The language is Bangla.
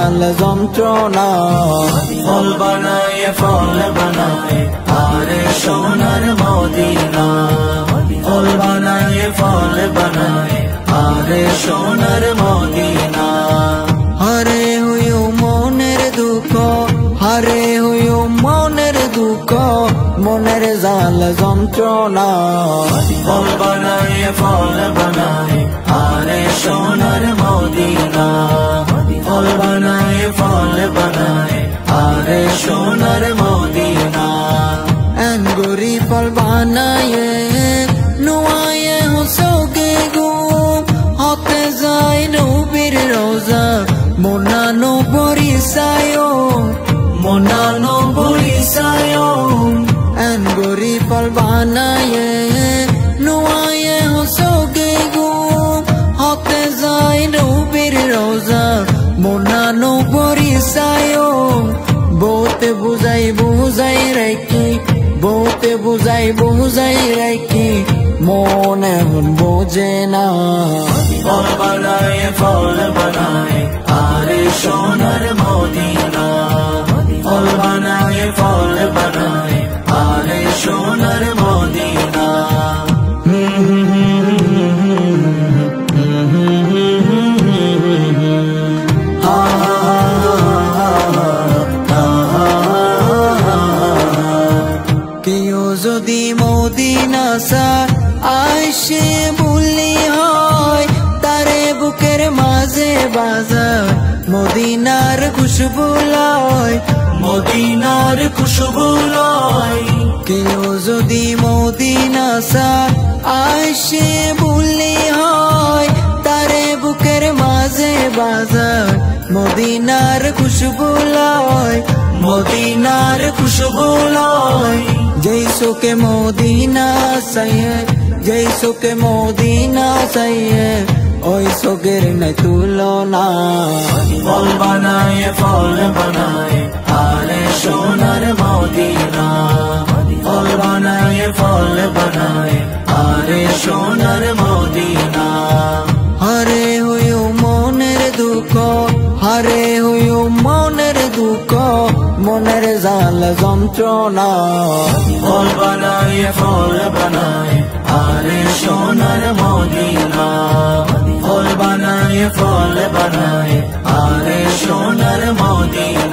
জাল যন্ত্রণা ফল বানায় ফল বানায় আরে সোনার মদিনা ফল বানায় ফল বানায় আরে সোনার মদিনা হারে হইও মনের দুঃখ হারে হইও মনের দুঃখ মনের জাল যন্ত্রণা ফল বানায় ফল বানায় আরে সোনার মদিনা ফল বানায় ফল বানায় আরে সোনার মদিনা এনগরি ফল বানায়ে নুয়ায়ে হোসোগে গো হতে যায় নবীর রোজা মোনানো বরিসায়ো মোনানো বরিসায়ো এনগরি ফল বানায়ে নুয়ায়ে হোসোগে গো হতে যায় নবীর রোজা মোনানো বরিসায়ো বহুতে বুঝাই রাখি বহুতে বুঝাই রাখি মনে এখন বোঝে না ফল বানায় ফল বানায় আরে সোনার মদিনা ফল বানায় ফল বানায় আরে সোনার মদিনা কেউ যদি মদিনা সা আইসে বললি হয় তারে বুকের মাঝে বাজার মদিনার খুশবু লয় মদিনার খুশবু লয় কেউ যদি মদিনা সা আইসে বললি হয় তারে বুকের মাঝে বাজার মদিনার খুশবু লয় মদিনার খুশবু লয় जैसो के मोदीना सही है जैसो के मोदीना सही है ओई सोगेर न तुलना ফল বানায় ফল বানায় আরে সোনার মদিনা ফল বানায় ফল বানায় আরে সোনার মদিনা हरे हुयो मोनेर दुख हरे हुयो मोनेर दुख मोनेर जाल যন্ত্রণা ফল বানায় ফল বানায় আরে সোনার মদিনা ফল বানায় ফল বানায় আরে সোনার মদিনা